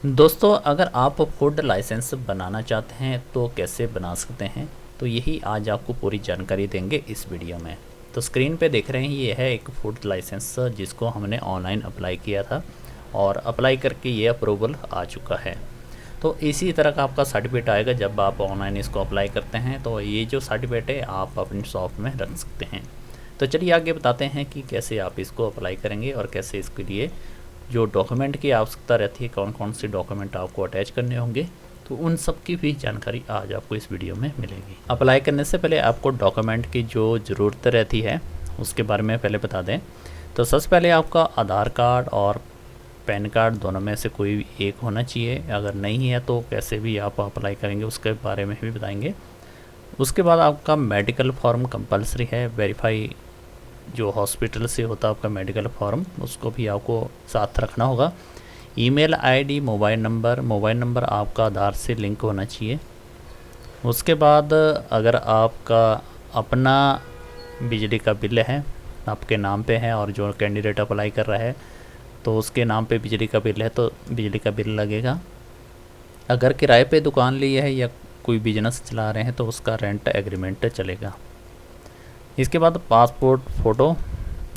दोस्तों, अगर आप फूड लाइसेंस बनाना चाहते हैं तो कैसे बना सकते हैं, तो यही आज आपको पूरी जानकारी देंगे इस वीडियो में। तो स्क्रीन पे देख रहे हैं, ये है एक फूड लाइसेंस जिसको हमने ऑनलाइन अप्लाई किया था और अप्लाई करके ये अप्रूवल आ चुका है। तो इसी तरह का आपका सर्टिफिकेट आएगा जब आप ऑनलाइन इसको अप्लाई करते हैं। तो ये जो सर्टिफिकेट है आप अपनी शॉप में रख सकते हैं। तो चलिए आगे बताते हैं कि कैसे आप इसको अप्लाई करेंगे और कैसे इसके लिए जो डॉक्यूमेंट की आवश्यकता रहती है, कौन कौन से डॉक्यूमेंट आपको अटैच करने होंगे, तो उन सब की भी जानकारी आज आपको इस वीडियो में मिलेगी। अप्लाई करने से पहले आपको डॉक्यूमेंट की जो ज़रूरत रहती है उसके बारे में पहले बता दें। तो सबसे पहले आपका आधार कार्ड और पैन कार्ड दोनों में से कोई एक होना चाहिए। अगर नहीं है तो कैसे भी आप अप्लाई करेंगे उसके बारे में भी बताएंगे। उसके बाद आपका मेडिकल फॉर्म कंपलसरी है। वेरीफाई जो हॉस्पिटल से होता है आपका मेडिकल फॉर्म, उसको भी आपको साथ रखना होगा। ईमेल आईडी, मोबाइल नंबर आपका आधार से लिंक होना चाहिए। उसके बाद अगर आपका अपना बिजली का बिल है, आपके नाम पे है और जो कैंडिडेट अप्लाई कर रहा है तो उसके नाम पे बिजली का बिल है तो बिजली का बिल लगेगा। अगर किराए पे दुकान ली है या कोई बिजनेस चला रहे हैं तो उसका रेंट एग्रीमेंट चलेगा। इसके बाद पासपोर्ट फ़ोटो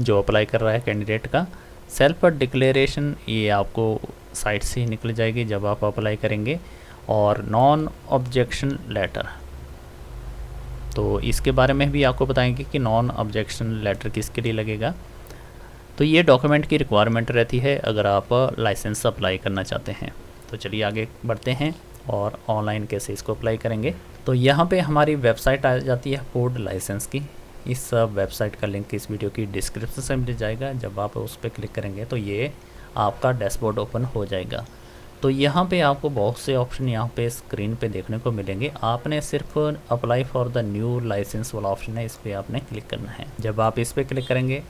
जो अप्लाई कर रहा है कैंडिडेट का, सेल्फ डिक्लेरेशन ये आपको साइट से ही निकल जाएगी जब आप अप्लाई करेंगे, और नॉन ऑब्जेक्शन लेटर। तो इसके बारे में भी आपको बताएंगे कि नॉन ऑब्जेक्शन लेटर किसके लिए लगेगा। तो ये डॉक्यूमेंट की रिक्वायरमेंट रहती है अगर आप लाइसेंस अप्लाई करना चाहते हैं। तो चलिए आगे बढ़ते हैं और ऑनलाइन कैसे इसको अप्लाई करेंगे। तो यहाँ पे हमारी वेबसाइट आ जाती है फूड लाइसेंस की। इस वेबसाइट का लिंक इस वीडियो की डिस्क्रिप्शन से मिल जाएगा। जब आप उस पर क्लिक करेंगे तो ये आपका डैशबोर्ड ओपन हो जाएगा। तो यहाँ पे आपको बहुत से ऑप्शन यहाँ पे स्क्रीन पे देखने को मिलेंगे। आपने सिर्फ apply for the new licence वाला ऑप्शन है, इस पर आपने क्लिक करना है। जब आप इस पर क्लिक करेंगे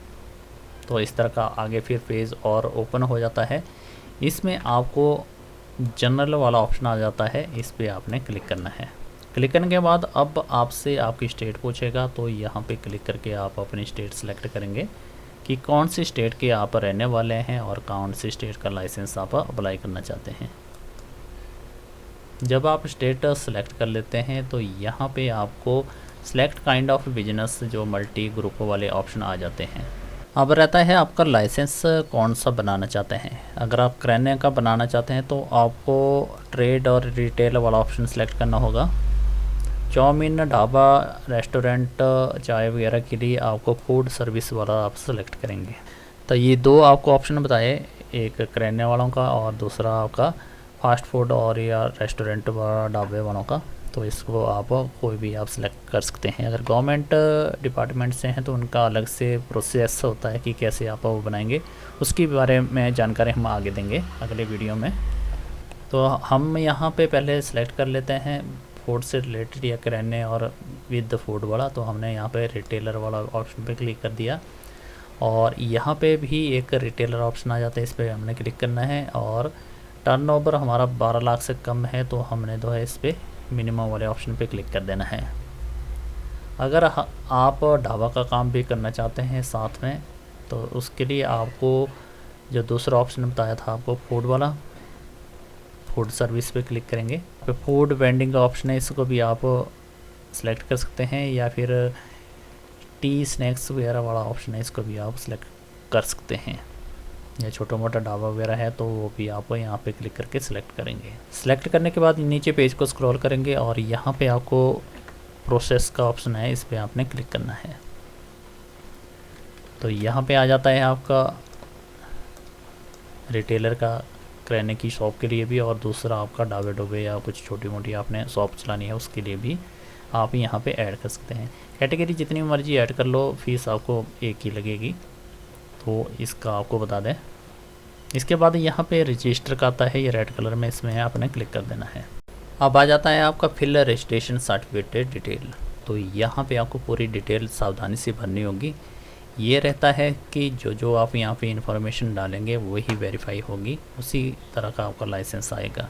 तो इस तरह का आगे फिर पेज और ओपन हो जाता है। इसमें आपको जनरल वाला ऑप्शन आ जाता है, इस पर आपने क्लिक करना है। क्लिक करने के बाद अब आपसे आपकी स्टेट पूछेगा, तो यहाँ पे क्लिक करके आप अपनी स्टेट सेलेक्ट करेंगे कि कौन सी स्टेट के आप रहने वाले हैं और कौन सी स्टेट का लाइसेंस आप अप्लाई करना चाहते हैं। जब आप स्टेट सेलेक्ट कर लेते हैं तो यहाँ पे आपको सेलेक्ट काइंड ऑफ बिजनेस जो मल्टी ग्रुप वाले ऑप्शन आ जाते हैं। अब रहता है आपका लाइसेंस कौन सा बनाना चाहते हैं। अगर आप किराने का बनाना चाहते हैं तो आपको ट्रेड और रिटेल वाला ऑप्शन सेलेक्ट करना होगा। चाउमीन, ढाबा, रेस्टोरेंट, चाय वगैरह के लिए आपको फूड सर्विस वाला आप सेलेक्ट करेंगे। तो ये दो आपको ऑप्शन बताए, एक किराने वालों का और दूसरा आपका फास्ट फूड और या रेस्टोरेंट व ढाबे वालों का। तो इसको आप कोई भी आप सेलेक्ट कर सकते हैं। अगर गवर्नमेंट डिपार्टमेंट से हैं तो उनका अलग से प्रोसेस होता है कि कैसे आप वो बनाएंगे, उसके बारे में जानकारी हम आगे देंगे अगले वीडियो में। तो हम यहाँ पे पहले सेलेक्ट कर लेते हैं फूड से रिलेटेड या किराने और विद फूड वाला। तो हमने यहाँ पे रिटेलर वाला ऑप्शन पे क्लिक कर दिया और यहाँ पे भी एक रिटेलर ऑप्शन आ जाता है, इस पर हमने क्लिक करना है। और टर्नओवर हमारा 12 लाख से कम है तो हमने जो है इस पर मिनिमम वाले ऑप्शन पे क्लिक कर देना है। अगर आप ढाबा का काम भी करना चाहते हैं साथ में, तो उसके लिए आपको जो दूसरा ऑप्शन बताया था आपको फूड वाला, फूड सर्विस पे क्लिक करेंगे। पे फूड वेंडिंग का ऑप्शन है, इसको भी आप सेलेक्ट कर सकते हैं, या फिर टी स्नैक्स वगैरह वाला ऑप्शन है, इसको भी आप सेलेक्ट कर सकते हैं। या छोटा मोटा ढाबा वगैरह है तो वो भी आप यहाँ पे क्लिक करके सिलेक्ट करेंगे। सिलेक्ट करने के बाद नीचे पेज को स्क्रॉल करेंगे और यहाँ पे आपको प्रोसेस का ऑप्शन है, इस पर आपने क्लिक करना है। तो यहाँ पे आ जाता है आपका रिटेलर का किराने की शॉप के लिए भी, और दूसरा आपका ढाबे डोबे या कुछ छोटी मोटी आपने शॉप चलानी है उसके लिए भी आप यहाँ पे ऐड कर सकते हैं। कैटेगरी जितनी मर्जी ऐड कर लो, फीस आपको एक ही लगेगी। तो इसका आपको बता दें। इसके बाद यहाँ पे रजिस्टर का आता है, ये रेड कलर में, इसमें आपने क्लिक कर देना है। अब आ जाता है आपका फिल रजिस्ट्रेशन सर्टिफिकेट डिटेल। तो यहाँ पे आपको पूरी डिटेल सावधानी से भरनी होगी। ये रहता है कि जो आप यहाँ पे इंफॉर्मेशन डालेंगे वही वेरीफाई होगी, उसी तरह का आपका लाइसेंस आएगा।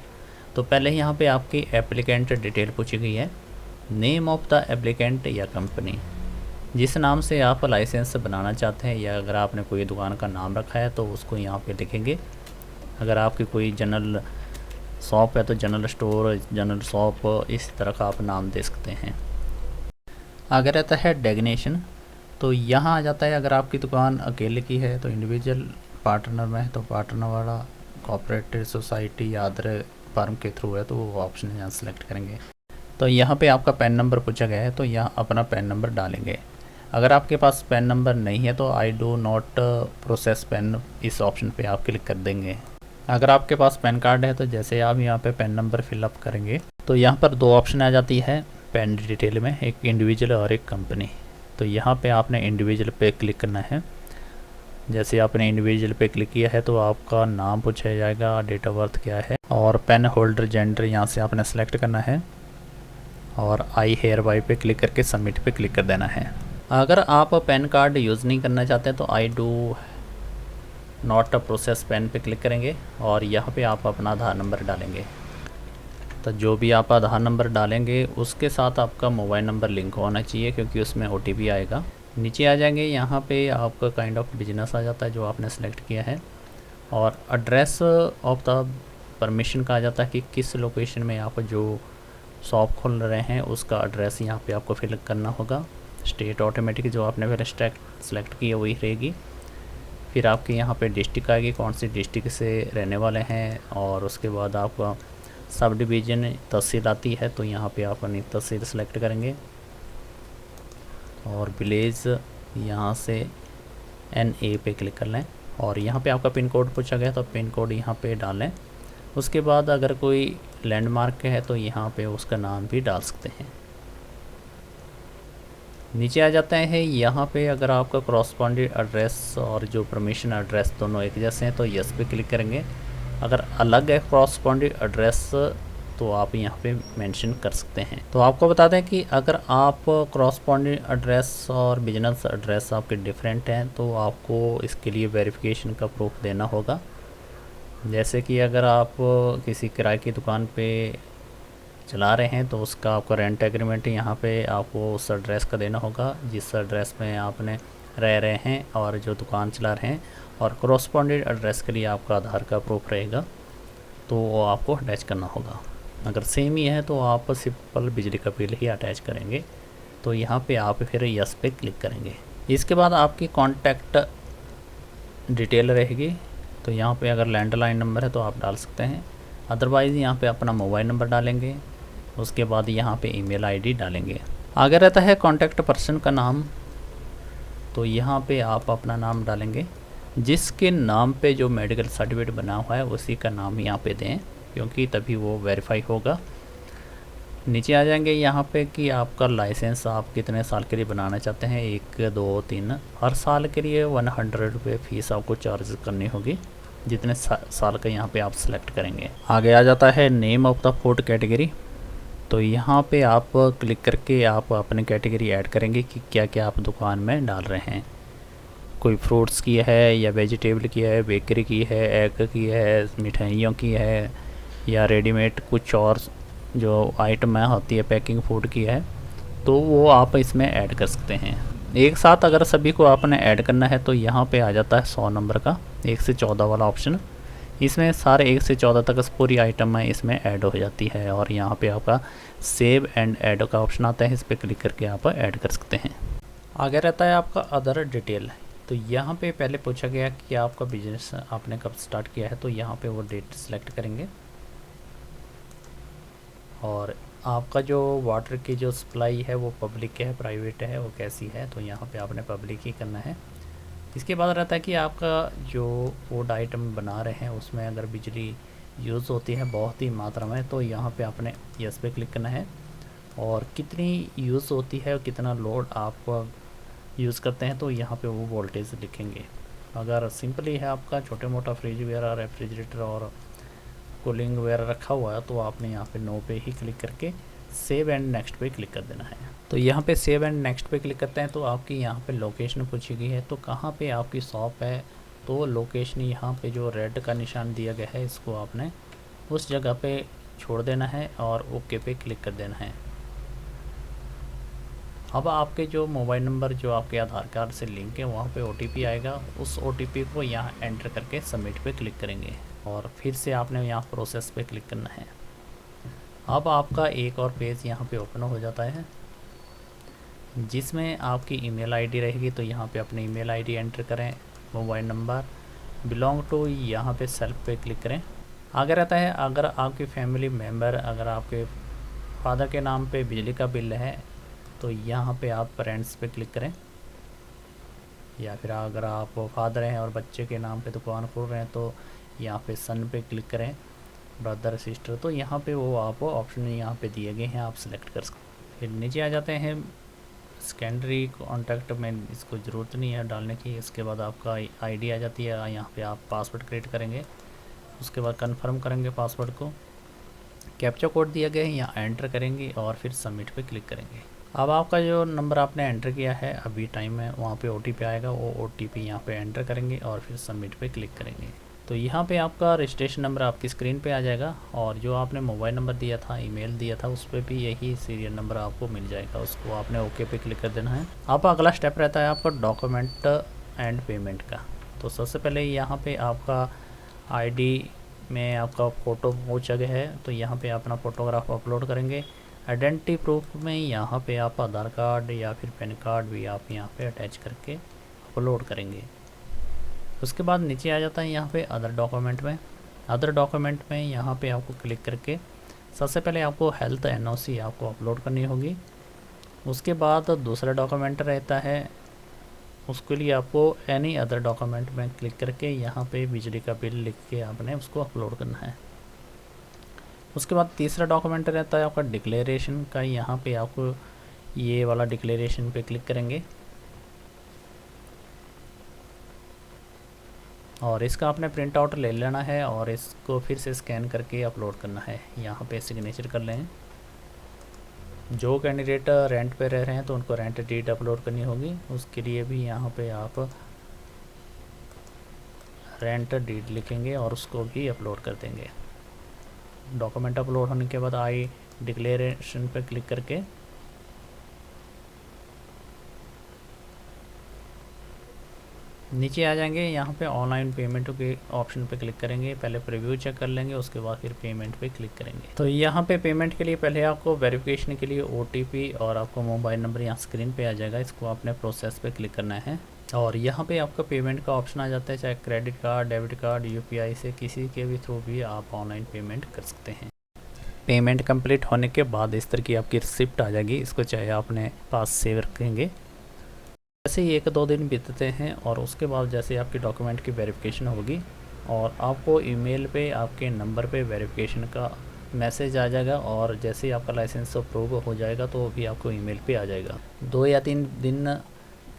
तो पहले यहाँ पे आपकी एप्लीकेंट डिटेल पूछी गई है। नेम ऑफ द एप्लीकेंट या कंपनी, जिस नाम से आप लाइसेंस बनाना चाहते हैं, या अगर आपने कोई दुकान का नाम रखा है तो उसको यहाँ पे लिखेंगे। अगर आपकी कोई जनरल शॉप है तो जनरल स्टोर, जनरल शॉप, इस तरह का आप नाम दे सकते हैं। आगे रहता है डेजिग्नेशन, तो यहाँ आ जाता है अगर आपकी दुकान अकेले की है तो इंडिविजुअल, पार्टनर में है तो पार्टनर वाला, कॉर्पोरेटिव सोसाइटी या अदर फर्म के थ्रू है तो वो ऑप्शन यहाँ सेलेक्ट करेंगे। तो यहाँ पे आपका पैन नंबर पूछा गया है तो यहाँ अपना पैन नंबर डालेंगे। अगर आपके पास पैन नंबर नहीं है तो I do not process pan, इस ऑप्शन पे आप क्लिक कर देंगे। अगर आपके पास पैन कार्ड है तो जैसे आप यहाँ पे पैन नंबर फिलअप करेंगे तो यहाँ पर दो ऑप्शन आ जाती है पैन डिटेल में, एक इंडिविजुअल और एक कंपनी। तो यहाँ पे आपने इंडिविजुअल पे क्लिक करना है। जैसे आपने इंडिविजुअल पे क्लिक किया है तो आपका नाम पूछा जाएगा, डेट ऑफ बर्थ क्या है, और पेन होल्डर जेंडर यहाँ से आपने सेलेक्ट करना है, और आई हेयर बाई पे क्लिक करके सबमिट पे क्लिक कर देना है। अगर आप पैन कार्ड यूज़ नहीं करना चाहते तो I do not process pan पे क्लिक करेंगे और यहाँ पे आप अपना आधार नंबर डालेंगे। तो जो भी आप आधार नंबर डालेंगे उसके साथ आपका मोबाइल नंबर लिंक होना चाहिए क्योंकि उसमें OTP आएगा। नीचे आ जाएंगे, यहाँ पे आपका काइंड ऑफ बिजनेस आ जाता है जो आपने सेलेक्ट किया है, और एड्रेस ऑफ द परमिशन का आ जाता है कि किस लोकेशन में आप जो शॉप खोल रहे हैं उसका एड्रेस यहाँ पे आपको फिल करना होगा। स्टेट ऑटोमेटिक जो आपने पहले सेलेक्ट की है वही रहेगी। फिर आपके यहाँ पे डिस्ट्रिक्ट आएगी, कौन सी डिस्ट्रिक्ट से रहने वाले हैं, और उसके बाद आपका सब डिवीज़न तहसील आती है तो यहाँ पे आप अपनी तहसील सेलेक्ट करेंगे, और विलेज यहाँ से NA पे क्लिक कर लें, और यहाँ पे आपका पिन कोड पूछा गया तो पिन कोड यहाँ पे डालें। उसके बाद अगर कोई लैंडमार्क है तो यहाँ पे उसका नाम भी डाल सकते हैं। नीचे आ जाता है, यहाँ पे अगर आपका करस्पॉन्डिंग एड्रेस और जो परमिशन एड्रेस दोनों एक जैसे हैं तो यस पे क्लिक करेंगे। अगर अलग है करस्पॉन्डिंग एड्रेस तो आप यहाँ पे मेंशन कर सकते हैं। तो आपको बता दें कि अगर आप करस्पॉन्डिंग एड्रेस और बिजनेस एड्रेस आपके डिफरेंट हैं तो आपको इसके लिए वेरिफिकेशन का प्रूफ देना होगा। जैसे कि अगर आप किसी किराए की दुकान पे चला रहे हैं तो उसका आपका रेंट एग्रीमेंट यहाँ पे आपको उस एड्रेस का देना होगा जिस एड्रेस में आपने रह रहे हैं और जो दुकान चला रहे हैं, और करस्पॉन्डिंग एड्रेस के लिए आपका आधार का प्रूफ रहेगा तो वो आपको अटैच करना होगा। अगर सेम ही है तो आप सिंपल बिजली का बिल ही अटैच करेंगे। तो यहाँ पे आप फिर यस पे क्लिक करेंगे। इसके बाद आपकी कॉन्टैक्ट डिटेल रहेगी, तो यहाँ पे अगर लैंडलाइन नंबर है तो आप डाल सकते हैं, अदरवाइज़ यहाँ पे अपना मोबाइल नंबर डालेंगे। उसके बाद यहाँ पे ईमेल आईडी डालेंगे। आगे रहता है कॉन्टैक्ट पर्सन का नाम, तो यहाँ पे आप अपना नाम डालेंगे। जिसके नाम पे जो मेडिकल सर्टिफिकेट बना हुआ है उसी का नाम यहाँ पे दें क्योंकि तभी वो वेरीफाई होगा। नीचे आ जाएंगे यहाँ पे कि आपका लाइसेंस आप कितने साल के लिए बनाना चाहते हैं, 1 2 3। हर साल के लिए 100 रुपये फ़ीस आपको चार्ज करनी होगी जितने साल का यहाँ पे आप सेलेक्ट करेंगे। आगे आ जाता है name of the food category, तो यहाँ पे आप क्लिक करके आप अपनी कैटेगरी ऐड करेंगे कि क्या क्या आप दुकान में डाल रहे हैं। कोई फ्रूट्स की है या वेजिटेबल की है, बेकरी की है, एग की है, मिठाइयों की है, या रेडीमेड कुछ और जो आइटम होती है पैकिंग फूड की है, तो वो आप इसमें ऐड कर सकते हैं। एक साथ अगर सभी को आपने ऐड करना है तो यहाँ पे आ जाता है 100 नंबर का 1 से 14 वाला ऑप्शन। इसमें सारे 1 से 14 तक पूरी आइटम है इसमें ऐड हो जाती है, और यहाँ पे आपका सेव एंड ऐड का ऑप्शन आता है, इस पर क्लिक करके आप ऐड कर सकते हैं। आगे रहता है आपका अदर डिटेल, तो यहाँ पे पहले पूछा गया कि आपका बिजनेस आपने कब स्टार्ट किया है, तो यहाँ पे वो डेट सेलेक्ट करेंगे। और आपका जो वाटर की जो सप्लाई है वो पब्लिक है, प्राइवेट है, वो कैसी है, तो यहाँ पे आपने पब्लिक ही करना है। इसके बाद रहता है कि आपका जो फूड आइटम बना रहे हैं उसमें अगर बिजली यूज़ होती है बहुत ही मात्रा में तो यहाँ पे आपने यस पे क्लिक करना है, और कितनी यूज़ होती है और कितना लोड आप यूज़ करते हैं तो यहाँ पे वो वोल्टेज लिखेंगे। अगर सिंपली है आपका छोटे मोटा फ्रिज वगैरह, रेफ्रिजरेटर और कूलिंग वगैरह रखा हुआ है तो आपने यहाँ पे नो पे ही क्लिक करके सेव एंड नेक्स्ट पे क्लिक कर देना है। तो यहाँ पे सेव एंड नेक्स्ट पे क्लिक करते हैं तो आपकी यहाँ पे लोकेशन पूछी गई है, तो कहाँ पे आपकी शॉप है, तो लोकेशन यहाँ पे जो रेड का निशान दिया गया है इसको आपने उस जगह पे छोड़ देना है और ओके पे क्लिक कर देना है। अब आपके जो मोबाइल नंबर जो आपके आधार कार्ड से लिंक है वहाँ पे OTP आएगा, उस OTP को यहाँ एंटर करके सबमिट पे क्लिक करेंगे। और फिर से आपने यहाँ प्रोसेस पे क्लिक करना है। अब आपका एक और पेज यहाँ पे ओपन हो जाता है जिसमें आपकी ईमेल आईडी रहेगी। तो यहाँ पे अपनी ईमेल आईडी एंटर करें, मोबाइल नंबर, बिलोंग टू, यहाँ पे सेल्फ पे क्लिक करें। आगे रहता है अगर आपकी फैमिली मेम्बर, अगर आपके फादर के नाम पे बिजली का बिल है तो यहाँ पे आप पेरेंट्स पे क्लिक करें, या फिर अगर आप फादर हैं और बच्चे के नाम पे दुकान खोल रहे हैं तो यहाँ पे सन पे क्लिक करें, ब्रदर सिस्टर। तो यहाँ पे वो आपको ऑप्शन यहाँ पे दिए गए हैं, आप सेलेक्ट कर सकते हैं। फिर नीचे आ जाते हैं सेकेंडरी कॉन्टैक्ट में, इसको ज़रूरत नहीं है डालने की। इसके बाद आपका आईडी आ जाती है, यहाँ पे आप पासवर्ड क्रिएट करेंगे, उसके बाद कंफर्म करेंगे पासवर्ड को, कैप्चा कोड दिया गया है यहाँ एंटर करेंगे और फिर सबमिट पे क्लिक करेंगे। अब आपका जो नंबर आपने एंटर किया है अभी टाइम में, वहाँ पे ओटीपी आएगा, वो ओटीपी यहाँ पे एंटर करेंगे और फिर सबमिट पे क्लिक करेंगे। तो यहाँ पे आपका रजिस्ट्रेशन नंबर आपकी स्क्रीन पे आ जाएगा और जो आपने मोबाइल नंबर दिया था, ईमेल दिया था, उस पर भी यही सीरियल नंबर आपको मिल जाएगा। उसको आपने ओके पे क्लिक कर देना है। अब अगला स्टेप रहता है आपका डॉक्यूमेंट एंड पेमेंट का। तो सबसे पहले यहाँ पे आपका आईडी में आपका फ़ोटो हो जगह है, तो यहाँ पे अपना फ़ोटोग्राफ अपलोड करेंगे। आइडेंटिटी प्रूफ में यहाँ पे आप आधार कार्ड या फिर पैन कार्ड भी आप यहाँ पे अटैच करके अपलोड करेंगे। उसके बाद नीचे आ जाता है यहाँ पे अदर डॉक्यूमेंट में। अदर डॉक्यूमेंट में यहाँ पे आपको क्लिक करके सबसे पहले आपको हेल्थ एनओसी आपको अपलोड करनी होगी। उसके बाद दूसरा डॉक्यूमेंट रहता है, उसके लिए आपको एनी अदर डॉक्यूमेंट में क्लिक करके यहाँ पे बिजली का बिल लिख के आपने उसको अपलोड करना है। उसके बाद तीसरा डॉक्यूमेंट रहता है आपका डिक्लेरेशन का। यहाँ पे आपको ये वाला डिक्लेरेशन पे क्लिक करेंगे और इसका आपने प्रिंट आउट ले लेना है और इसको फिर से स्कैन करके अपलोड करना है। यहाँ पे सिग्नेचर कर लें। जो कैंडिडेट रेंट पे रह रहे हैं तो उनको रेंट डीड अपलोड करनी होगी, उसके लिए भी यहाँ पे आप रेंट डीड लिखेंगे और उसको भी अपलोड कर देंगे। डॉक्यूमेंट अपलोड होने के बाद आई डिक्लेरेशन पे क्लिक करके नीचे आ जाएंगे। यहाँ पे ऑनलाइन पेमेंट के ऑप्शन पे क्लिक करेंगे, पहले प्रीव्यू चेक कर लेंगे, उसके बाद फिर पेमेंट पे क्लिक करेंगे। तो यहाँ पे पेमेंट के लिए पहले आपको वेरिफिकेशन के लिए ओटीपी और आपको मोबाइल नंबर यहाँ स्क्रीन पे आ जाएगा, इसको आपने प्रोसेस पे क्लिक करना है और यहाँ पे आपका पेमेंट का ऑप्शन आ जाता है। चाहे credit card, debit card, UPI से किसी के भी थ्रू भी आप ऑनलाइन पेमेंट कर सकते हैं। पेमेंट कंप्लीट होने के बाद इस तरह की आपकी रिसिप्ट आ जाएगी, इसको चाहे आपने पास सेव रखेंगे। जैसे ही 1-2 दिन बीतते हैं और उसके बाद जैसे आपकी डॉक्यूमेंट की वेरिफिकेशन होगी और आपको ईमेल पे आपके नंबर पे वेरिफिकेशन का मैसेज आ जाएगा और जैसे ही आपका लाइसेंस अप्रूव हो जाएगा तो भी आपको ईमेल पे आ जाएगा। 2 या 3 दिन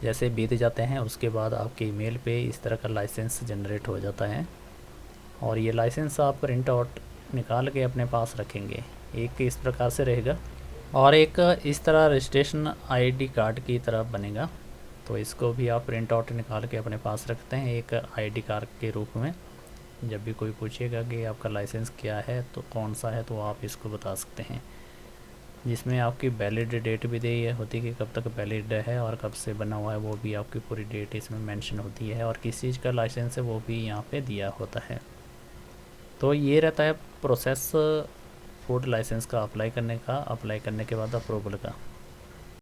जैसे बीत जाते हैं उसके बाद आपके ईमेल पे इस तरह का लाइसेंस जनरेट हो जाता है और ये लाइसेंस आप प्रिंट आउट निकाल के अपने पास रखेंगे। एक इस प्रकार से रहेगा और एक इस तरह रजिस्ट्रेशन आईडी कार्ड की तरह बनेगा, तो इसको भी आप प्रिंट आउट निकाल के अपने पास रखते हैं एक आईडी कार्ड के रूप में। जब भी कोई पूछेगा कि आपका लाइसेंस क्या है तो कौन सा है तो आप इसको बता सकते हैं, जिसमें आपकी वैलिड डेट भी दी होती है कि कब तक वैलिड है और कब से बना हुआ है, वो भी आपकी पूरी डेट इसमें मेंशन होती है और किस चीज़ का लाइसेंस है वो भी यहाँ पे दिया होता है। तो ये रहता है प्रोसेस फूड लाइसेंस का अप्लाई करने के बाद अप्रूवल का।